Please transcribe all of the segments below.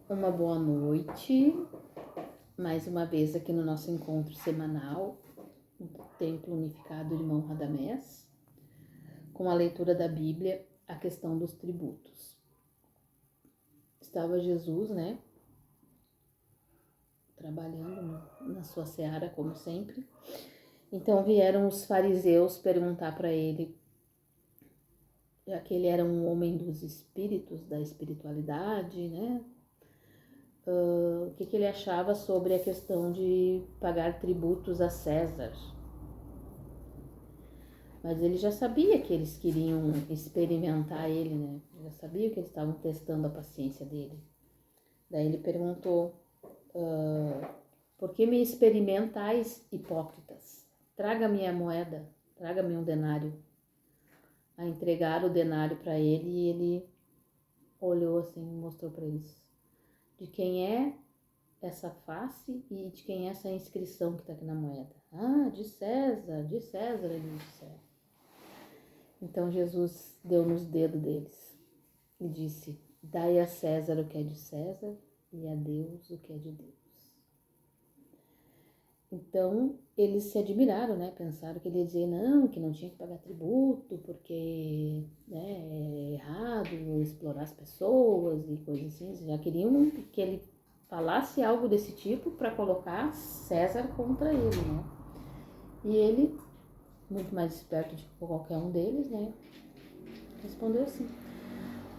Uma boa noite, mais uma vez aqui no nosso encontro semanal, no Templo Unificado Irmão Radamés, com a leitura da Bíblia, a questão dos tributos. Estava Jesus, trabalhando na sua seara, como sempre. Então vieram os fariseus perguntar para ele, já que ele era um homem dos espíritos, da espiritualidade, o que ele achava sobre a questão de pagar tributos a César. Mas ele já sabia que eles queriam experimentar ele, Já sabia que eles estavam testando a paciência dele. Daí ele perguntou, por que me experimentais, hipócritas? Traga-me a moeda, traga-me um denário. A entregar o denário para ele e ele olhou assim e mostrou para eles. De quem é essa face e de quem é essa inscrição que está aqui na moeda? Ah, de César, eles disseram. Então Jesus deu nos dedos deles e disse, dai a César o que é de César e a Deus o que é de Deus. Então eles se admiraram, pensaram que ele ia dizer não, que não tinha que pagar tributo porque é errado explorar as pessoas e coisas assim. Eles já queriam que ele falasse algo desse tipo para colocar César contra ele, E ele, muito mais esperto de qualquer um deles, respondeu assim,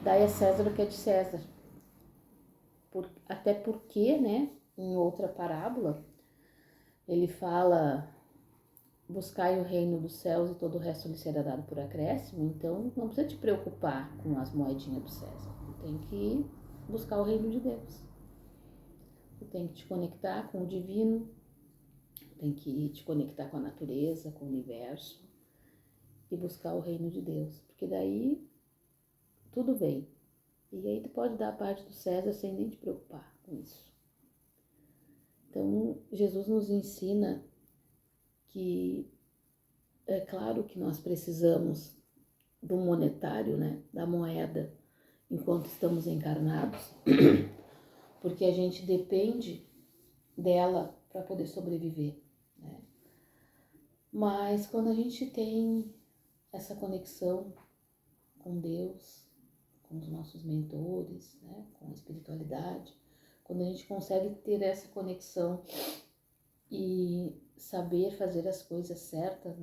dai a César o que é de César. Até porque, em outra parábola, ele fala, buscai o reino dos céus e todo o resto lhe será dado por acréscimo, então não precisa te preocupar com as moedinhas do César, tu tem que buscar o reino de Deus. Tu tem que te conectar com o divino, tem que te conectar com a natureza, com o universo e buscar o reino de Deus, porque daí tudo vem. E aí tu pode dar a parte do César sem nem te preocupar com isso. Então, Jesus nos ensina que é claro que nós precisamos do monetário, da moeda, enquanto estamos encarnados, porque a gente depende dela para poder sobreviver, Mas quando a gente tem essa conexão com Deus, com os nossos mentores, com a espiritualidade, quando a gente consegue ter essa conexão e saber fazer as coisas certas,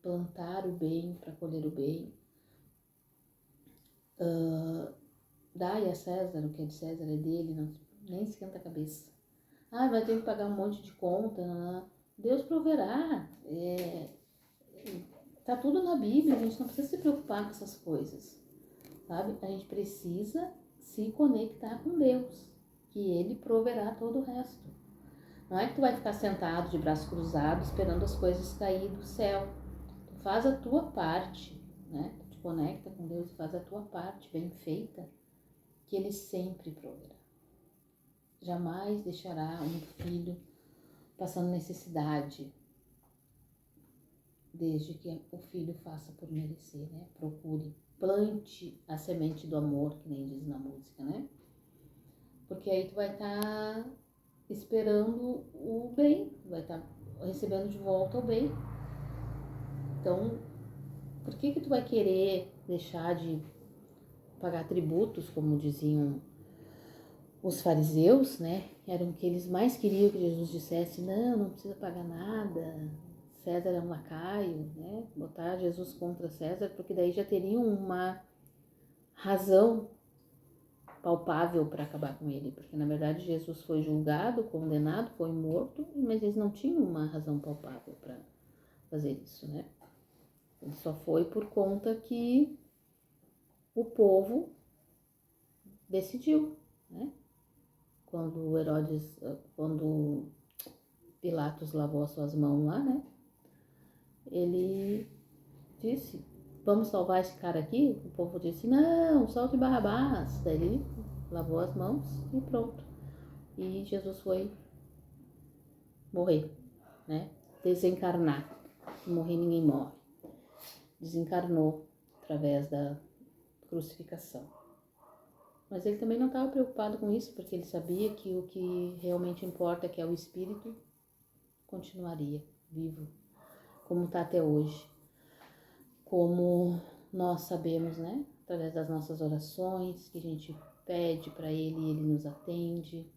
plantar o bem para colher o bem, dai a César o que é de César é dele, não, nem esquenta a cabeça. Vai ter que pagar um monte de conta, Deus proverá, tá tudo na Bíblia, a gente não precisa se preocupar com essas coisas, sabe? A gente precisa se conectar com Deus, que Ele proverá todo o resto. Não é que tu vai ficar sentado de braço cruzado esperando as coisas cair do céu. Tu faz a tua parte, Tu te conecta com Deus e faz a tua parte bem feita, que Ele sempre proverá. Jamais deixará um filho passando necessidade, desde que o filho faça por merecer, Procure, plante a semente do amor, que nem diz na música, Porque aí tu vai estar esperando o bem, vai estar recebendo de volta o bem. Então, por que tu vai querer deixar de pagar tributos, como diziam os fariseus, Eram o que eles mais queriam que Jesus dissesse, não precisa pagar nada, César é um lacaio, Botar Jesus contra César, porque daí já teriam uma razão palpável para acabar com ele, porque na verdade Jesus foi julgado, condenado, foi morto, mas eles não tinham uma razão palpável para fazer isso, Ele só foi por conta que o povo decidiu, Quando Pilatos lavou as suas mãos lá, ele disse, vamos salvar esse cara aqui? O povo disse, não, solte Barrabás. Daí ele lavou as mãos e pronto. E Jesus foi morrer, Desencarnar. Se morrer, ninguém morre. Desencarnou através do crucificação. Mas ele também não estava preocupado com isso, porque ele sabia que o que realmente importa, que é o espírito, continuaria vivo, como está até hoje. Como nós sabemos, né? Através das nossas orações, que a gente pede para ele e ele nos atende,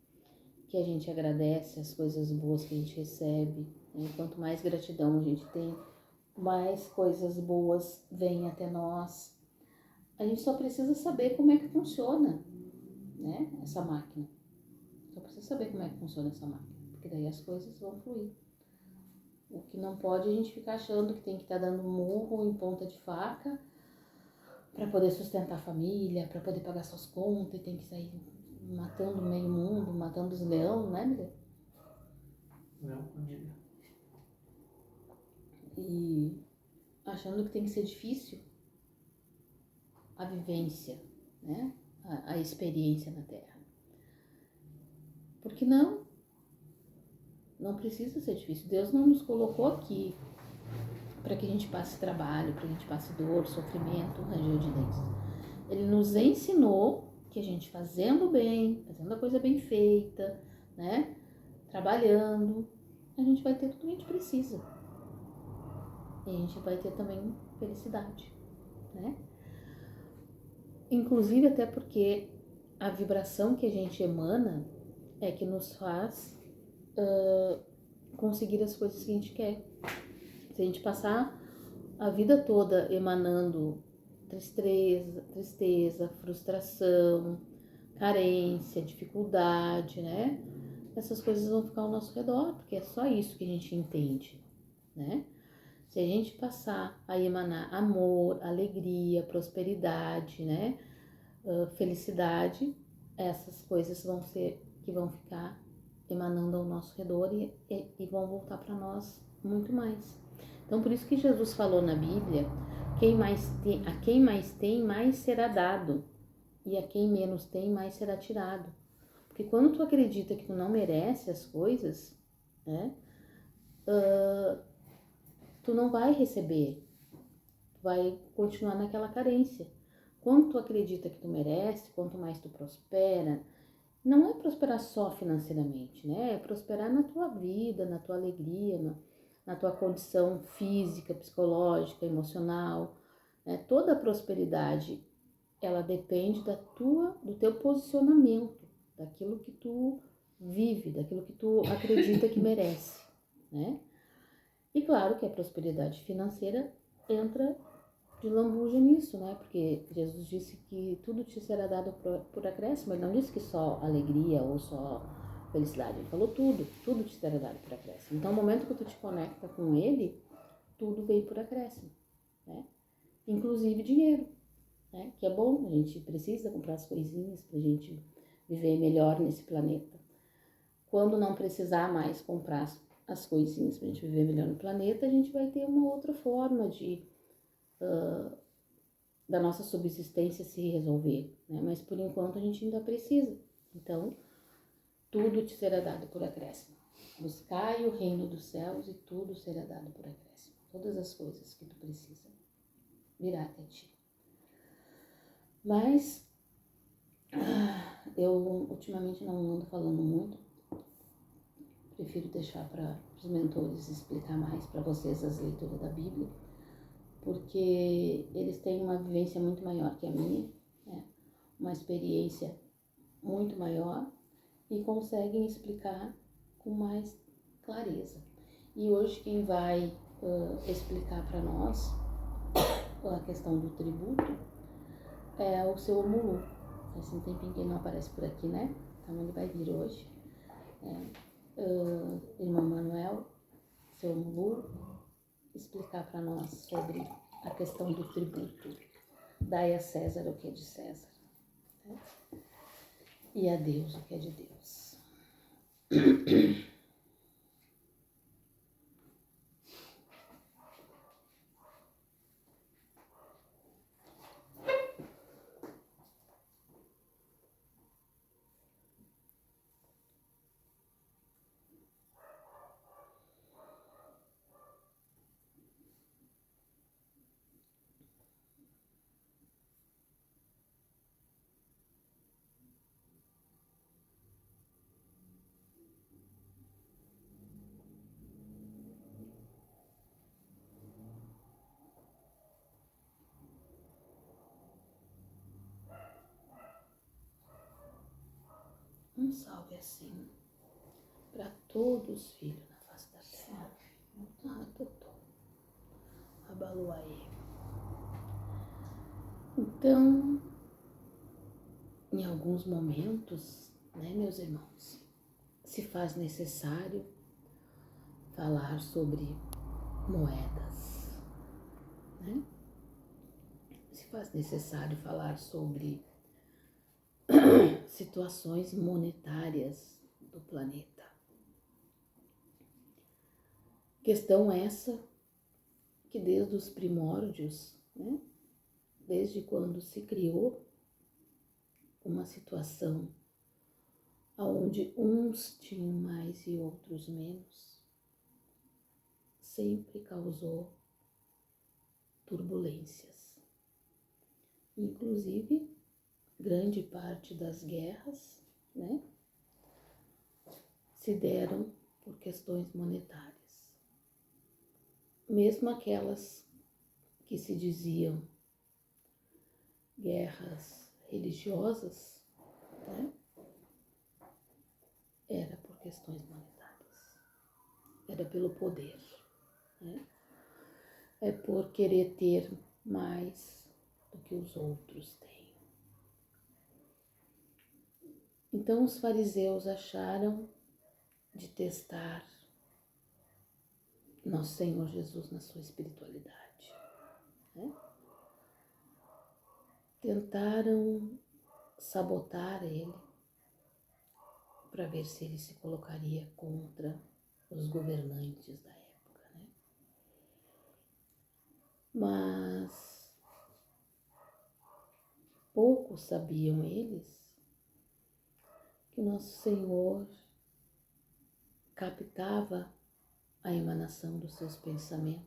que a gente agradece as coisas boas que a gente recebe. E quanto mais gratidão a gente tem, mais coisas boas vêm até nós. A gente só precisa saber como é que funciona, né, essa máquina. Só precisa saber como é que funciona essa máquina, porque daí as coisas vão fluir. O que não pode é a gente ficar achando que tem que estar dando murro em ponta de faca para poder sustentar a família, para poder pagar suas contas, e tem que sair matando meio mundo, matando os leões, né, Miguel? Não, amiga. E achando que tem que ser difícil a vivência, né? A experiência na Terra. Porque não precisa ser difícil. Deus não nos colocou aqui para que a gente passe trabalho, para que a gente passe dor, sofrimento, ranger de dentes. Ele nos ensinou que a gente fazendo bem, fazendo a coisa bem feita, né? Trabalhando, a gente vai ter tudo que a gente precisa. E a gente vai ter também felicidade, né? Inclusive até porque a vibração que a gente emana é que nos faz conseguir as coisas que a gente quer. Se a gente passar a vida toda emanando tristeza, frustração, carência, dificuldade, né? Essas coisas vão ficar ao nosso redor, porque é só isso que a gente entende, né? Se a gente passar a emanar amor, alegria, prosperidade, né? Felicidade, essas coisas vão ficar emanando ao nosso redor e vão voltar para nós muito mais. Então, por isso que Jesus falou na Bíblia, a quem mais tem, mais será dado, e a quem menos tem, mais será tirado. Porque quando tu acredita que tu não merece as coisas, né, tu não vai receber, tu vai continuar naquela carência. Quando tu acredita que tu merece, quanto mais tu prospera, não é prosperar só financeiramente, né? É prosperar na tua vida, na tua alegria, na tua condição física, psicológica, emocional, né? Toda a prosperidade, ela depende do teu posicionamento, daquilo que tu vive, daquilo que tu acredita que merece, né? E claro que a prosperidade financeira entra de lambuja nisso, né? Porque Jesus disse que tudo te será dado por acréscimo. Ele não disse que só alegria ou só felicidade. Ele falou tudo te será dado por acréscimo. Então, no momento que tu te conecta com ele, tudo vem por acréscimo, né? Inclusive dinheiro, né? Que é bom, a gente precisa comprar as coisinhas pra gente viver melhor nesse planeta. Quando não precisar mais comprar as coisinhas pra gente viver melhor no planeta, a gente vai ter uma outra forma da nossa subsistência se resolver, né? Mas por enquanto a gente ainda precisa. Então, tudo te será dado por acréscimo. Buscai o reino dos céus e tudo será dado por acréscimo. Todas as coisas que tu precisa virá até ti. Mas eu ultimamente não ando falando muito. Prefiro deixar para os mentores explicar mais para vocês as leituras da Bíblia, porque eles têm uma vivência muito maior que a minha, né? Uma experiência muito maior e conseguem explicar com mais clareza. E hoje quem vai explicar para nós a questão do tributo é o seu Omulu. Faz um tempinho que ele não aparece por aqui, né? Então ele vai vir hoje. Irmão Manuel, seu Omulu, explicar para nós sobre a questão do tributo. Dai a César o que é de César, né? E a Deus o que é de Deus. Um salve assim para todos os filhos na face da terra. Totô. Abaluaê. Então, em alguns momentos, né, meus irmãos, se faz necessário falar sobre moedas, né? Se faz necessário falar sobre situações monetárias do planeta. Questão essa que desde os primórdios, né, desde quando se criou uma situação onde uns tinham mais e outros menos, sempre causou turbulências. Inclusive, grande parte das guerras, né, se deram por questões monetárias. Mesmo aquelas que se diziam guerras religiosas, né, era por questões monetárias, era pelo poder, né? É por querer ter mais do que os outros têm. Então os fariseus acharam de testar Nosso Senhor Jesus na sua espiritualidade, né? Tentaram sabotar ele para ver se ele se colocaria contra os governantes da época, né? Mas poucos sabiam eles que Nosso Senhor captava a emanação dos seus pensamentos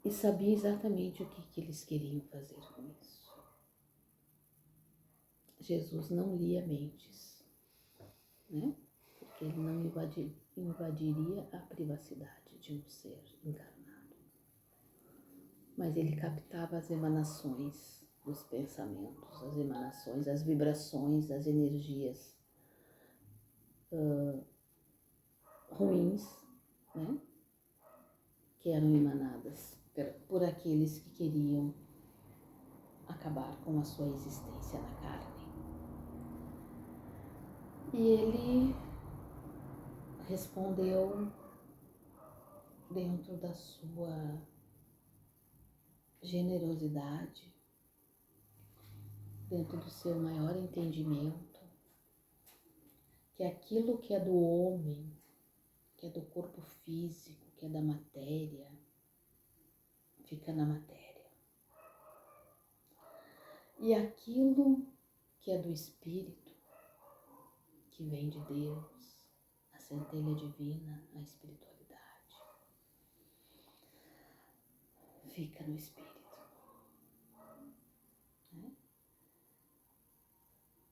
e sabia exatamente o que eles queriam fazer com isso. Jesus não lia mentes, né? Porque ele não invadiria a privacidade de um ser encarnado. Mas ele captava as emanações dos pensamentos, as emanações, as vibrações, as energias ruins, né, que eram emanadas por aqueles que queriam acabar com a sua existência na carne. E ele respondeu dentro da sua generosidade, dentro do seu maior entendimento, que aquilo que é do homem, que é do corpo físico, que é da matéria, fica na matéria. E aquilo que é do espírito, que vem de Deus, a centelha divina, a espiritualidade, fica no espírito. Né?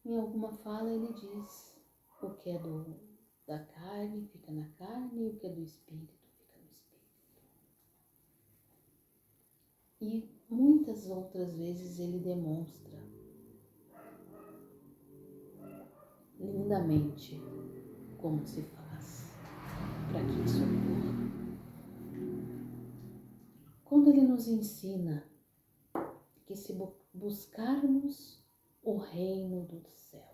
Em alguma fala ele diz, o que é da carne fica na carne, e o que é do espírito fica no espírito. E muitas outras vezes ele demonstra lindamente como se faz para que isso ocorra. Quando ele nos ensina que se buscarmos o reino dos céus,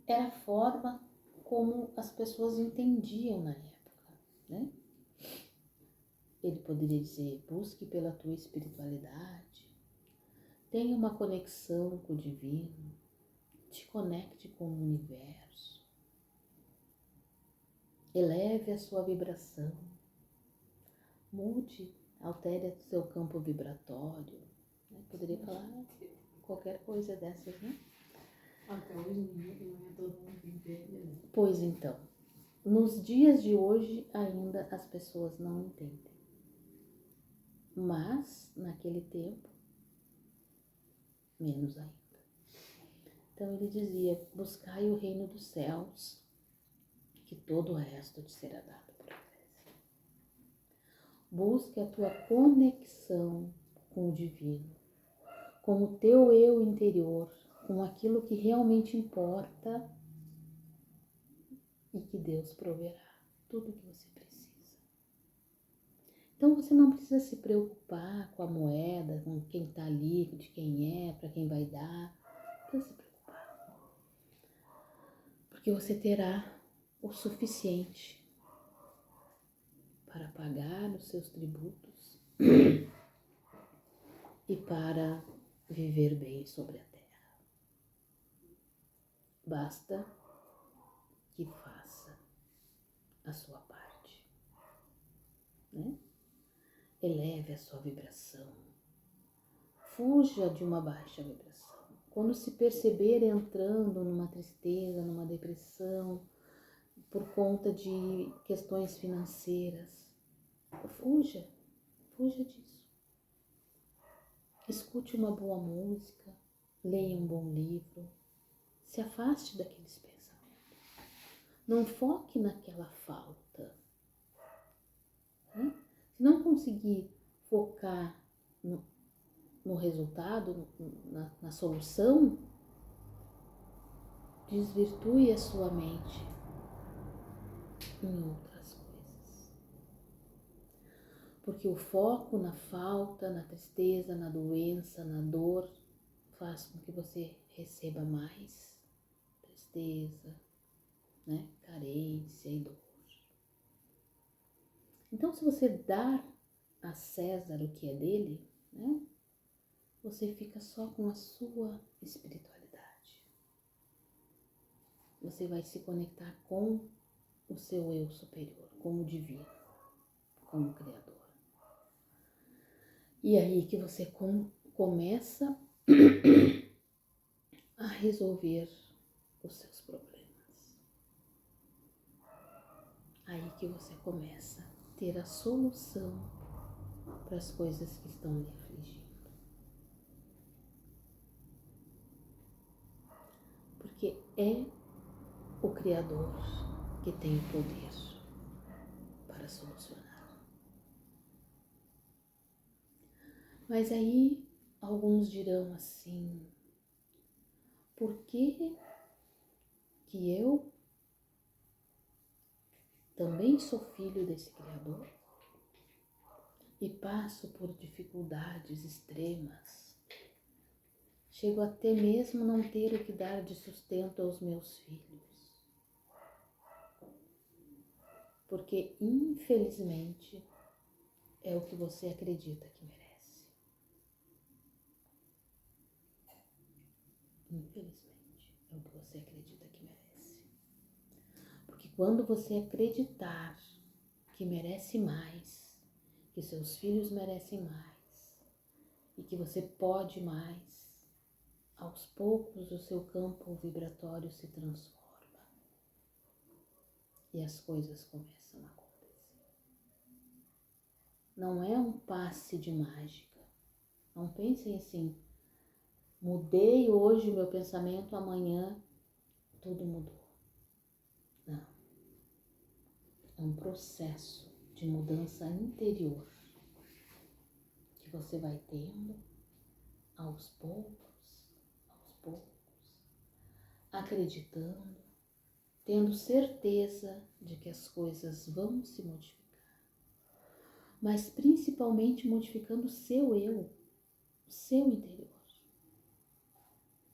era a forma como as pessoas entendiam na época, né? Ele poderia dizer, busque pela tua espiritualidade, tenha uma conexão com o divino, te conecte com o universo, eleve a sua vibração, mude, altere o seu campo vibratório, né? Poderia falar qualquer coisa dessas, né? Até hoje em dia não é todo mundo que entende, né? Pois então, nos dias de hoje ainda as pessoas não entendem. Mas, naquele tempo, menos ainda. Então ele dizia, buscai o reino dos céus, que todo o resto te será dado por acréscimo. Busque a tua conexão com o divino, com o teu eu interior, com aquilo que realmente importa e que Deus proverá tudo o que você precisa. Então você não precisa se preocupar com a moeda, com quem está ali, de quem é, para quem vai dar. Não precisa se preocupar. Porque você terá o suficiente para pagar os seus tributos e para viver bem sobre a terra. Basta que faça a sua parte, né? Eleve a sua vibração. Fuja de uma baixa vibração. Quando se perceber entrando numa tristeza, numa depressão, por conta de questões financeiras, fuja disso. Escute uma boa música, leia um bom livro, se afaste daqueles pensamentos. Não foque naquela falta. Né? Se não conseguir focar no resultado, na solução, desvirtue a sua mente em outras coisas. Porque o foco na falta, na tristeza, na doença, na dor, faz com que você receba mais tristeza, né? Carência e dor. Então, se você dar a César o que é dele, né? Você fica só com a sua espiritualidade. Você vai se conectar com o seu eu superior, com o divino, com o Criador. E aí que você começa a resolver os seus problemas. Aí que você começa a ter a solução para as coisas que estão lhe afligindo. Porque é o Criador que tem o poder para solucionar. Mas aí alguns dirão assim: por que eu também sou filho desse Criador e passo por dificuldades extremas? Chego até mesmo não ter o que dar de sustento aos meus filhos. Porque, infelizmente, é o que você acredita que merece. Infelizmente, é o que você acredita que merece. Porque quando você acreditar que merece mais, que seus filhos merecem mais e que você pode mais, aos poucos o seu campo vibratório se transforma e as coisas começam a acontecer. Não é um passe de mágica. Não pensem assim: mudei hoje o meu pensamento, amanhã tudo mudou. Não. É um processo de mudança interior que você vai tendo aos poucos, acreditando, tendo certeza de que as coisas vão se modificar, mas principalmente modificando o seu eu, o seu interior,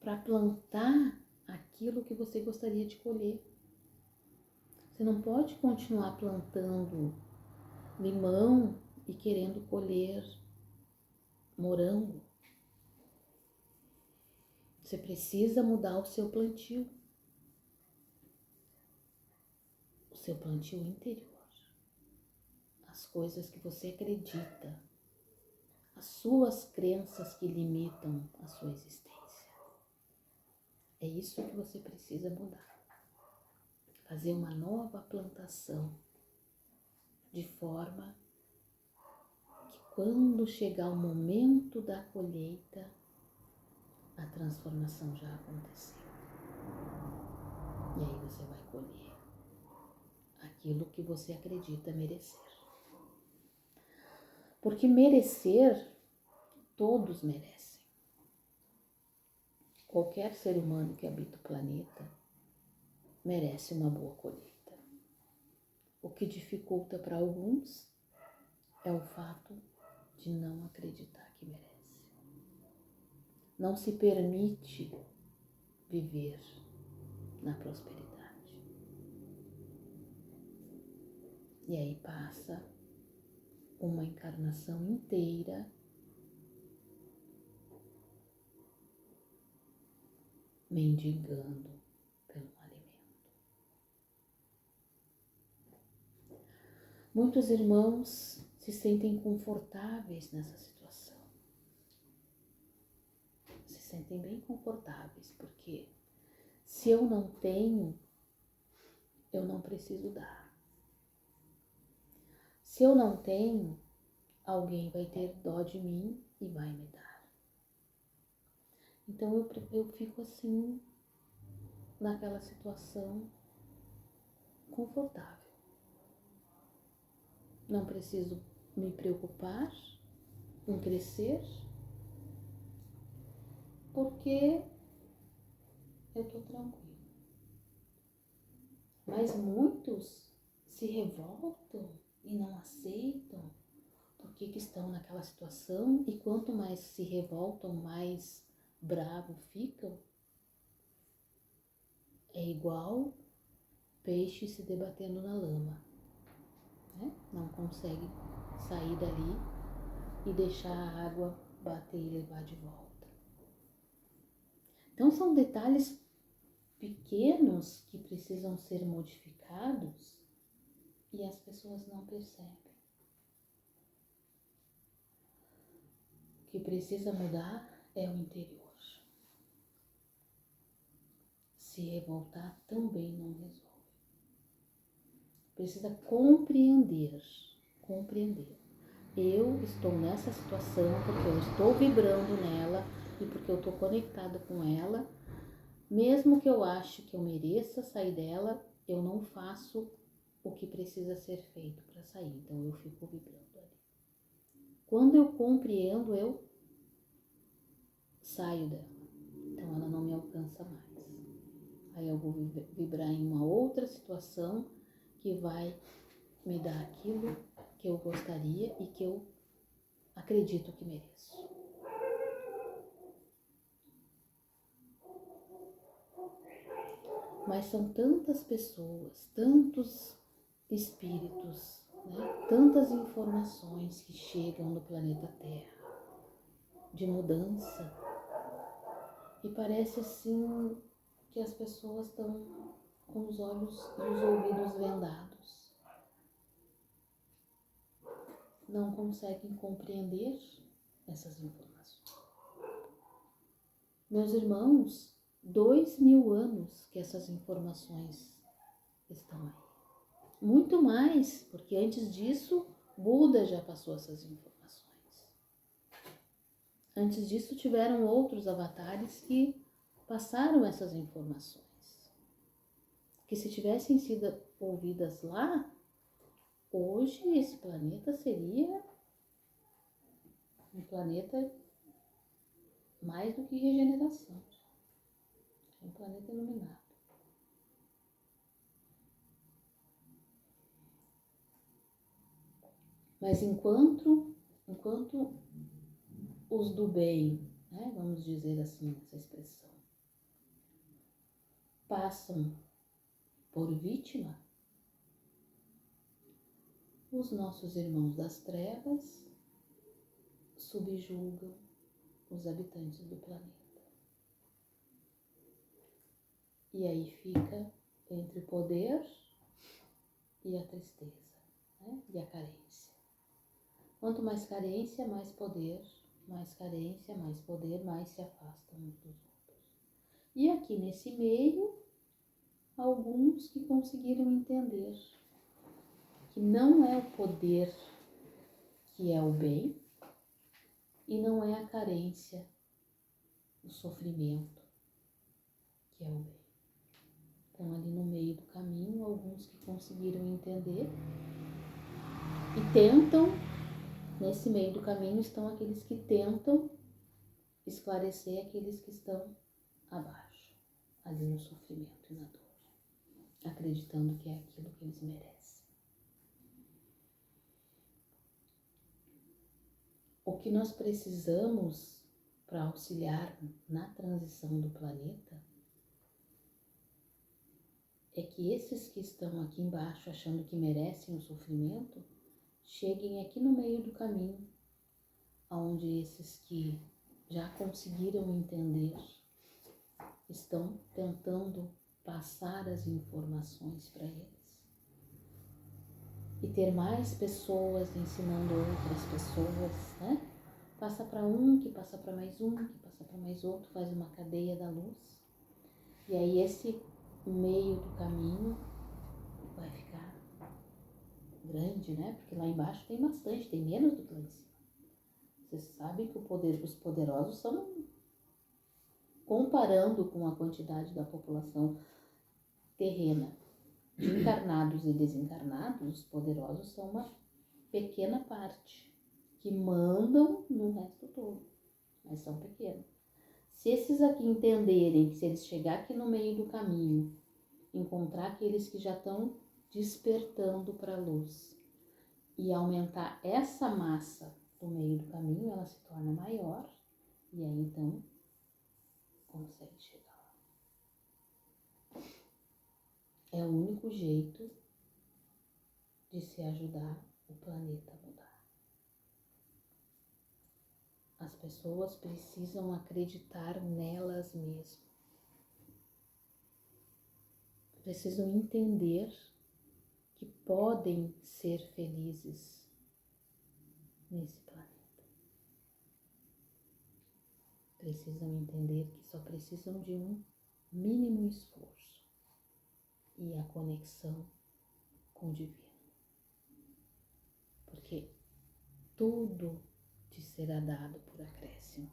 para plantar aquilo que você gostaria de colher. Você não pode continuar plantando limão e querendo colher morango. Você precisa mudar o seu plantio interior. As coisas que você acredita, as suas crenças que limitam a sua existência. É isso que você precisa mudar. Fazer uma nova plantação, de forma que quando chegar o momento da colheita, a transformação já aconteceu. E aí você vai colher aquilo que você acredita merecer. Porque merecer, todos merecem. qualquer ser humano que habita o planeta merece uma boa colheita. O que dificulta para alguns é o fato de não acreditar que merece. Não se permite viver na prosperidade. E aí passa uma encarnação inteira mendigando pelo alimento. Muitos irmãos se sentem confortáveis nessa situação. Se sentem bem confortáveis, porque se eu não tenho, eu não preciso dar. Se eu não tenho, alguém vai ter dó de mim e vai me dar. Então eu fico assim, naquela situação confortável. Não preciso me preocupar em crescer, porque eu estou tranquilo. Mas muitos se revoltam e não aceitam porque que estão naquela situação, e quanto mais se revoltam, mais bravo ficam. É igual peixe se debatendo na lama, né? Não consegue sair dali e deixar a água bater e levar de volta. Então são detalhes pequenos que precisam ser modificados e as pessoas não percebem. O que precisa mudar é o interior. Se revoltar também não resolve. Precisa compreender. Eu estou nessa situação porque eu estou vibrando nela e porque eu estou conectada com ela. Mesmo que eu ache que eu mereça sair dela, eu não faço o que precisa ser feito para sair. Então eu fico vibrando ali. Quando eu compreendo, eu saio dela. Então ela não me alcança mais. Aí eu vou vibrar em uma outra situação que vai me dar aquilo que eu gostaria e que eu acredito que mereço. Mas são tantas pessoas, tantos espíritos, né? Tantas informações que chegam no planeta Terra de mudança, e parece assim que as pessoas estão com os olhos e os ouvidos vendados. Não conseguem compreender essas informações. Meus irmãos, 2000 anos que essas informações estão aí. Muito mais, porque antes disso, Buda já passou essas informações. Antes disso, tiveram outros avatares que passaram essas informações. Que se tivessem sido ouvidas lá, hoje esse planeta seria um planeta mais do que regeneração. É um planeta iluminado. Mas enquanto os do bem, né, vamos dizer assim, essa expressão, passam por vítima, os nossos irmãos das trevas subjugam os habitantes do planeta. E aí fica entre o poder e a tristeza, né? E a carência. Quanto mais carência, mais poder, mais carência, mais poder, mais se afastam uns dos outros. E aqui nesse meio, alguns que conseguiram entender que não é o poder que é o bem e não é a carência, o sofrimento que é o bem. Então ali no meio do caminho, alguns que conseguiram entender e tentam, nesse meio do caminho estão aqueles que tentam esclarecer aqueles que estão abaixo, ali no sofrimento e na dor, acreditando que é aquilo que eles merecem. O que nós precisamos para auxiliar na transição do planeta é que esses que estão aqui embaixo achando que merecem o sofrimento cheguem aqui no meio do caminho, onde esses que já conseguiram entender estão tentando passar as informações para eles. E ter mais pessoas ensinando outras pessoas, né? Passa para um, que passa para mais um, que passa para mais outro, faz uma cadeia da luz. E aí esse meio do caminho vai ficar grande, né? Porque lá embaixo tem bastante, tem menos do que lá em cima. Vocês sabem que os poderosos são, comparando com a quantidade da população terrena, de encarnados e desencarnados, os poderosos são uma pequena parte que mandam no resto todo, mas são pequenos. Se esses aqui entenderem, se eles chegar aqui no meio do caminho, encontrar aqueles que já estão despertando para a luz e aumentar essa massa do meio do caminho, ela se torna maior e aí então consegue chegar lá. É o único jeito de se ajudar o planeta a mudar. As pessoas precisam acreditar nelas mesmas. Precisam entender que podem ser felizes nesse planeta. Precisam entender que só precisam de um mínimo esforço e a conexão com o divino. Porque tudo te será dado por acréscimo,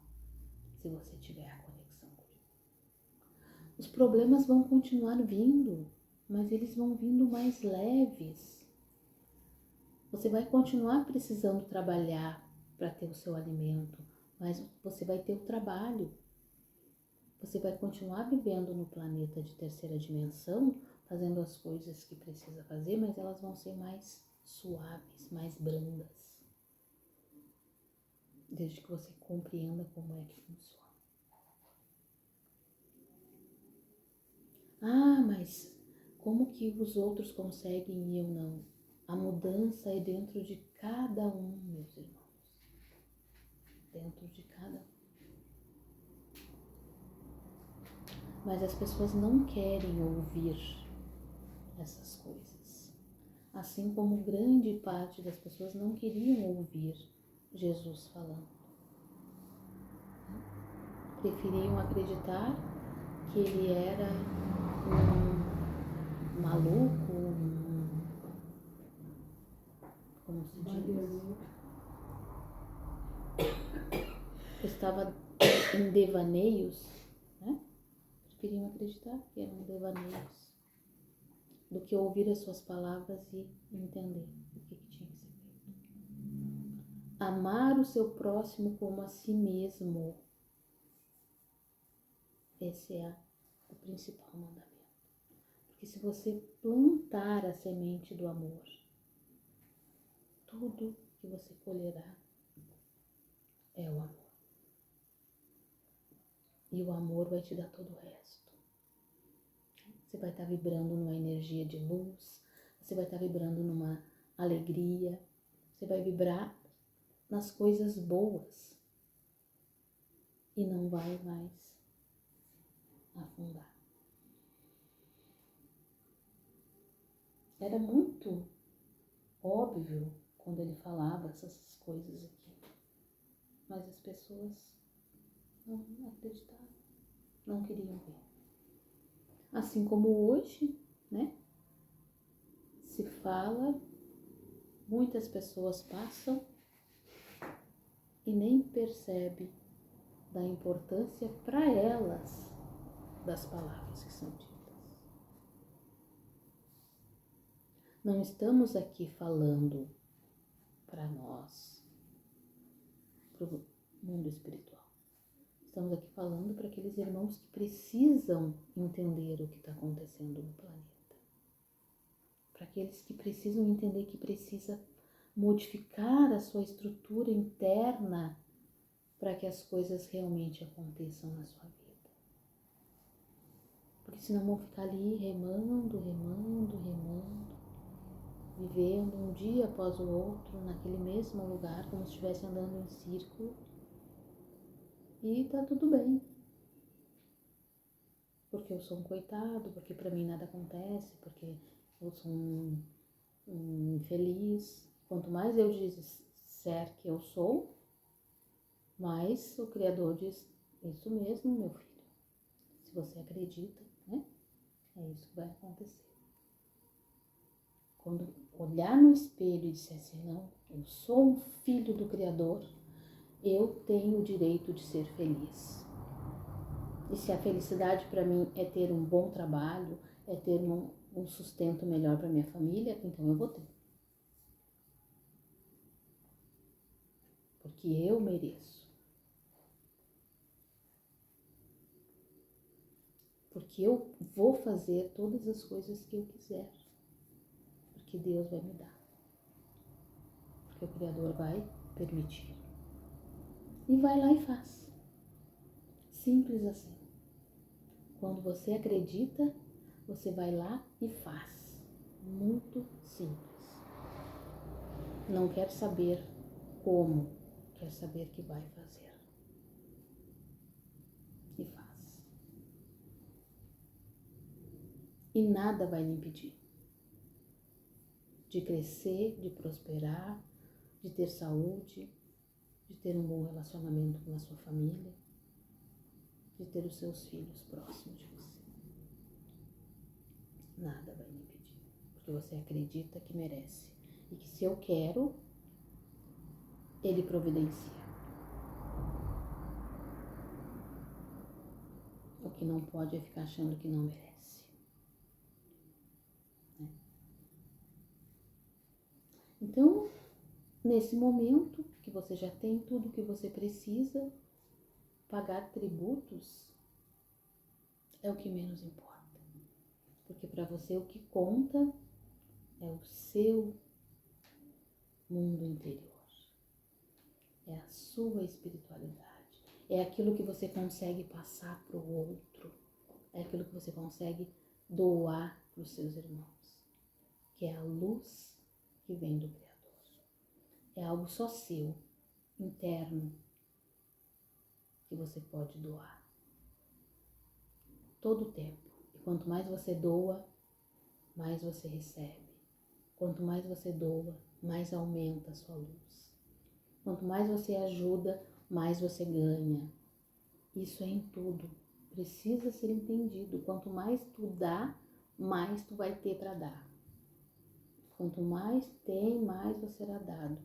se você tiver a conexão com Deus. Os problemas vão continuar vindo, mas eles vão vindo mais leves. Você vai continuar precisando trabalhar para ter o seu alimento, mas você vai ter o trabalho. Você vai continuar vivendo no planeta de terceira dimensão, fazendo as coisas que precisa fazer, mas elas vão ser mais suaves, mais brandas. Desde que você compreenda como é que funciona. Ah, mas como que os outros conseguem e eu não? A mudança é dentro de cada um, meus irmãos. Dentro de cada um. Mas as pessoas não querem ouvir essas coisas. Assim como grande parte das pessoas não queriam ouvir Jesus falando. Preferiam acreditar que ele era um maluco, como se diz? Estava em devaneios, né? Preferiam acreditar que eram devaneios do que ouvir as suas palavras e entender o que tinha que ser feito. Amar o seu próximo como a si mesmo. Esse é o principal mandamento. Porque se você plantar a semente do amor, tudo que você colherá é o amor. E o amor vai te dar todo o resto. Você vai estar vibrando numa energia de luz, você vai estar vibrando numa alegria, você vai vibrar nas coisas boas e não vai mais afundar. Era muito óbvio quando ele falava essas coisas aqui, mas as pessoas não acreditavam, não queriam ver. Assim como hoje, né? Se fala, muitas pessoas passam e nem percebem da importância para elas das palavras que são ditas. Não estamos aqui falando para nós, para o mundo espiritual. estamos aqui falando para aqueles irmãos que precisam entender o que está acontecendo no planeta. Para aqueles que precisam entender que precisa modificar a sua estrutura interna para que as coisas realmente aconteçam na sua vida. Porque senão vão ficar ali remando, vivendo um dia após o outro naquele mesmo lugar, como se estivesse andando em círculo. E tá tudo bem. Porque eu sou um coitado, porque pra mim nada acontece, porque eu sou um infeliz. Quanto mais eu disser que eu sou, mais o Criador diz, isso mesmo, meu filho. Se você acredita, né? É isso que vai acontecer. Quando olhar no espelho e disser assim, não, eu sou um filho do Criador, eu tenho o direito de ser feliz. E se a felicidade para mim é ter um bom trabalho, é ter um sustento melhor para minha família, então eu vou ter. Porque eu mereço. Porque eu vou fazer todas as coisas que eu quiser. Porque Deus vai me dar. Porque o Criador vai permitir. E vai lá e faz. Simples assim. Quando você acredita, você vai lá e faz. Muito simples. Não quer saber como, quer saber que vai fazer. E faz. E nada vai lhe impedir de crescer, de prosperar, de ter saúde, de ter um bom relacionamento com a sua família, de ter os seus filhos próximos de você. Nada vai lhe impedir, porque você acredita que merece. E que se eu quero, Ele providencia. O que não pode é ficar achando que não merece. Né? Então, nesse momento que você já tem tudo o que você precisa, pagar tributos é o que menos importa. Porque para você o que conta é o seu mundo interior. É a sua espiritualidade. É aquilo que você consegue passar para o outro. É aquilo que você consegue doar para os seus irmãos. Que é a luz que vem do Criador. É algo só seu, interno, que você pode doar. Todo o tempo. E quanto mais você doa, mais você recebe. Quanto mais você doa, mais aumenta a sua luz. Quanto mais você ajuda, mais você ganha. Isso é em tudo. Precisa ser entendido. Quanto mais tu dá, mais tu vai ter para dar. Quanto mais tem, mais você será dado.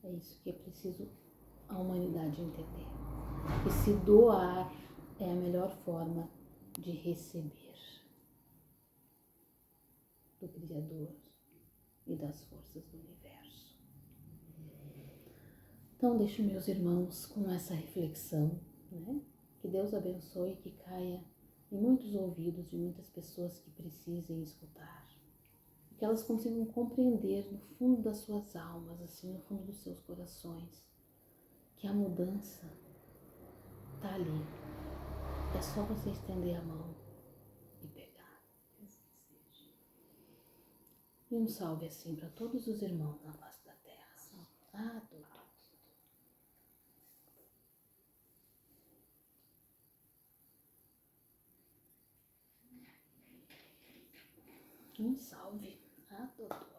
É isso que é preciso a humanidade entender. E se doar é a melhor forma de receber do Criador e das forças do universo. Então deixo meus irmãos com essa reflexão, né? Que Deus abençoe e que caia em muitos ouvidos de muitas pessoas que precisem escutar. Que elas consigam compreender no fundo das suas almas, assim, no fundo dos seus corações, que a mudança está ali. É só você estender a mão e pegar. E um salve assim para todos os irmãos na face da terra. A todos. Um salve a todos.